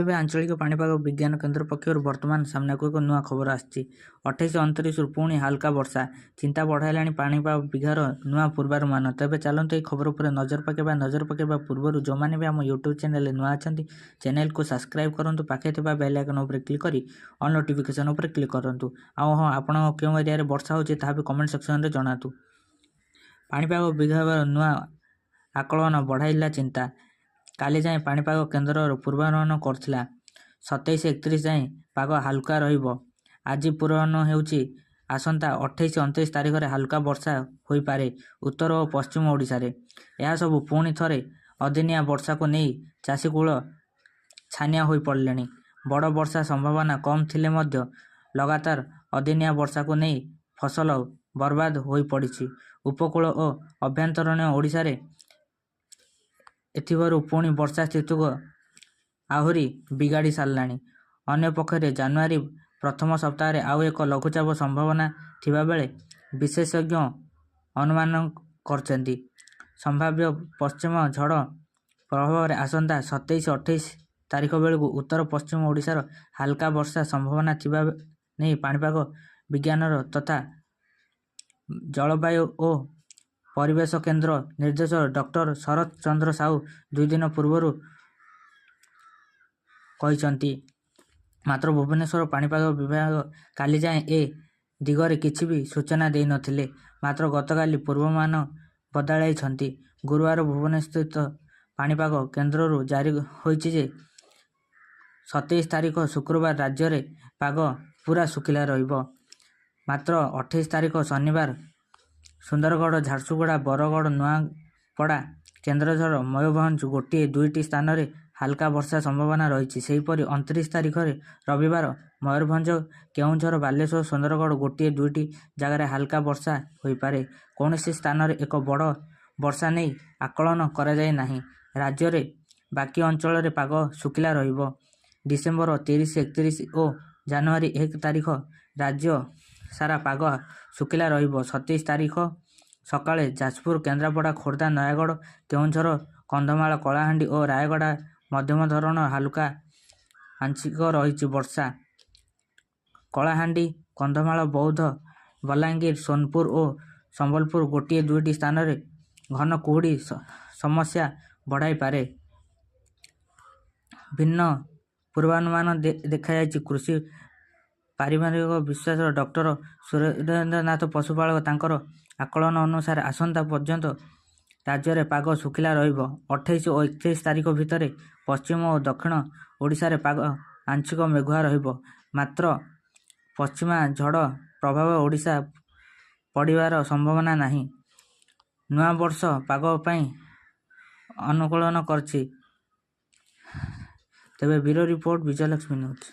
ଏବେ ଆଞ୍ଚଳିକ ପାଣିପାଗ ବିଜ୍ଞାନ କେନ୍ଦ୍ର ପକ୍ଷରୁ ବର୍ତ୍ତମାନ ସାମ୍ନାକୁ ଏକ ନୂଆ ଖବର ଆସିଛି। 28-29ରୁ ପୁଣି ହାଲକା ବର୍ଷା, ଚିନ୍ତା ବଢ଼ାଇଲାଣି ପାଣିପାଗ ବିଭାଗର ନୂଆ ପୂର୍ବାନୁମାନ। ତେବେ ଚାଲନ୍ତୁ ଏହି ଖବର ଉପରେ ନଜର ପକାଇବା ପୂର୍ବରୁ ଯେଉଁମାନେ ବି ଆମ ୟୁଟ୍ୟୁବ୍ ଚ୍ୟାନେଲରେ ନୂଆ ଅଛନ୍ତି, ଚ୍ୟାନେଲକୁ ସବସ୍କ୍ରାଇବ୍ କରନ୍ତୁ। ପାଖରେ ଥିବା ବେଲ୍ ଆଇକନ୍ ଉପରେ କ୍ଲିକ୍ କରି ଅଲ୍ ନୋଟିଫିକେସନ୍ ଉପରେ କ୍ଲିକ୍ କରନ୍ତୁ। ଆଉ ହଁ, ଆପଣଙ୍କ କେଉଁ ଏରିଆରେ ବର୍ଷା ହେଉଛି ତାହା ବି କମେଣ୍ଟ ସେକ୍ସନରେ ଜଣାନ୍ତୁ। ପାଣିପାଗ ବିଭାଗର ନୂଆ ଆକଳନ ବଢ଼ାଇଲା ଚିନ୍ତା। କାଲି ଯାଏଁ ପାଣିପାଗ କେନ୍ଦ୍ରର ପୂର୍ବାନୁମାନ କରିଥିଲା 27-31 ଯାଏଁ ପାଗ ହାଲୁକା ରହିବ। ଆଜି ପୂର୍ବାନୁମାନ ହେଉଛି ଆସନ୍ତା 28-29 ତାରିଖରେ ହାଲୁକା ବର୍ଷା ହୋଇପାରେ ଉତ୍ତର ଓ ପଶ୍ଚିମ ଓଡ଼ିଶାରେ। ଏହାସବୁ ପୁଣି ଥରେ ଅଦିନିଆ ବର୍ଷାକୁ ନେଇ ଚାଷୀକୂଳ ଛାନିଆ ହୋଇପଡ଼ିଲେଣି। ବଡ଼ ବର୍ଷା ସମ୍ଭାବନା କମ୍ ଥିଲେ ମଧ୍ୟ ଲଗାତାର ଅଦିନିଆ ବର୍ଷାକୁ ନେଇ ଫସଲ ବରବାଦ ହୋଇପଡ଼ିଛି ଉପକୂଳ ଓ ଆଭ୍ୟନ୍ତରୀଣ ଓଡ଼ିଶାରେ। ଏଥିବାରୁ ପୁଣି ବର୍ଷା ସ୍ଥିତିକୁ ଆହୁରି ବିଗାଡ଼ି ସାରିଲାଣି। ଅନ୍ୟପକ୍ଷରେ ଜାନୁଆରୀ ପ୍ରଥମ ସପ୍ତାହରେ ଆଉ ଏକ ଲଘୁଚାପ ସମ୍ଭାବନା ଥିବାବେଳେ ବିଶେଷଜ୍ଞ ଅନୁମାନ କରିଛନ୍ତି ସମ୍ଭାବ୍ୟ ପଶ୍ଚିମ ଝଡ଼ ପ୍ରଭାବରେ ଆସନ୍ତା 27-28 ତାରିଖ ବେଳକୁ ଉତ୍ତର ପଶ୍ଚିମ ଓଡ଼ିଶାର ହାଲକା ବର୍ଷା ସମ୍ଭାବନା ଥିବା ନେଇ ପାଣିପାଗ ବିଜ୍ଞାନର ତଥା ଜଳବାୟୁ ଓ ପରିବେଶ କେନ୍ଦ୍ର ନିର୍ଦ୍ଦେଶକ ଡକ୍ଟର ଶରତ ଚନ୍ଦ୍ର ସାହୁ 2 ଦିନ ପୂର୍ବରୁ କହିଛନ୍ତି। ମାତ୍ର ଭୁବନେଶ୍ୱର ପାଣିପାଗ ବିଭାଗ କାଲି ଯାଏଁ ଏ ଦିଗରେ କିଛି ବି ସୂଚନା ଦେଇନଥିଲେ। ମାତ୍ର ଗତକାଲି ପୂର୍ବାନୁମାନ ବଦଳାଇଛନ୍ତି। ଗୁରୁବାର ଭୁବନେଶ୍ୱରସ୍ଥିତ ପାଣିପାଗ କେନ୍ଦ୍ରରୁ ଜାରି ହୋଇଛି ଯେ 27 ତାରିଖ ଶୁକ୍ରବାର ରାଜ୍ୟରେ ପାଗ ପୂରା ଶୁଖିଲା ରହିବ। ମାତ୍ର 28 ତାରିଖ ଶନିବାର ସୁନ୍ଦରଗଡ଼, ଝାରସୁଗୁଡ଼ା, ବରଗଡ଼, ନୂଆପଡ଼ା, କେନ୍ଦୁଝର, ମୟୂରଭଞ୍ଜ ଗୋଟିଏ ଦୁଇଟି ସ୍ଥାନରେ ହାଲକା ବର୍ଷା ସମ୍ଭାବନା ରହିଛି। ସେହିପରି 29 ତାରିଖରେ ରବିବାର ମୟୂରଭଞ୍ଜ, କେଉଁଝର, ବାଲେଶ୍ୱର, ସୁନ୍ଦରଗଡ଼ ଗୋଟିଏ ଦୁଇଟି ଜାଗାରେ ହାଲକା ବର୍ଷା ହୋଇପାରେ। କୌଣସି ସ୍ଥାନରେ ଏକ ବଡ଼ ବର୍ଷା ନେଇ ଆକଳନ କରାଯାଇ ନାହିଁ। ରାଜ୍ୟରେ ବାକି ଅଞ୍ଚଳରେ ପାଗ ଶୁଖିଲା ରହିବ। ଡିସେମ୍ବର 30-31 ଓ ଜାନୁଆରୀ 1 ତାରିଖ ରାଜ୍ୟ ସାରା ପାଗ ଶୁଖିଲା ରହିବ। 27 ତାରିଖ ସକାଳେ ଯାଜପୁର, କେନ୍ଦ୍ରାପଡ଼ା, ଖୋର୍ଦ୍ଧା, ନୟାଗଡ଼, କେଉଁଝର, କନ୍ଧମାଳ, କଳାହାଣ୍ଡି ଓ ରାୟଗଡ଼ା ମଧ୍ୟମ ଧରଣର ହାଲୁକା ଆଂଶିକ ରହିଛି ବର୍ଷା। କଳାହାଣ୍ଡି, କନ୍ଧମାଳ, ବୌଦ୍ଧ, ବଲାଙ୍ଗୀର, ସୋନପୁର ଓ ସମ୍ବଲପୁର ଗୋଟିଏ ଦୁଇଟି ସ୍ଥାନରେ ଘନ କୁହୁଡ଼ି ସମସ୍ୟା ବଢ଼ାଇପାରେ। ଭିନ୍ନ ପୂର୍ବାନୁମାନ ଦେଖାଯାଇଛି କୃଷି ପାରିପାର୍ଶ୍ୱିକ ବିଶ୍ଳେଷକ ଡକ୍ଟର ସୁରେନ୍ଦ୍ରନାଥ ପଶୁପାଳକ। ତାଙ୍କର ଆକଳନ ଅନୁସାରେ ଆସନ୍ତା ପର୍ଯ୍ୟନ୍ତ ରାଜ୍ୟରେ ପାଗ ଶୁଖିଲା ରହିବ। 28 ଓ 31 ତାରିଖ ଭିତରେ ପଶ୍ଚିମ ଓ ଦକ୍ଷିଣ ଓଡ଼ିଶାରେ ପାଗ ଆଂଶିକ ମେଘୁଆ ରହିବ। ମାତ୍ର ପଶ୍ଚିମା ଝଡ଼ ପ୍ରଭାବ ଓଡ଼ିଶା ପଡ଼ିବାର ସମ୍ଭାବନା ନାହିଁ। ନୂଆବର୍ଷ ପାଗ ପାଇଁ ଅନୁକୂଳ କରିଛି। ତେବେ ବ୍ୟୁରୋ ରିପୋର୍ଟ, ବିଜୟଲକ୍ଷ୍ମୀ ନ୍ୟୁଜ୍।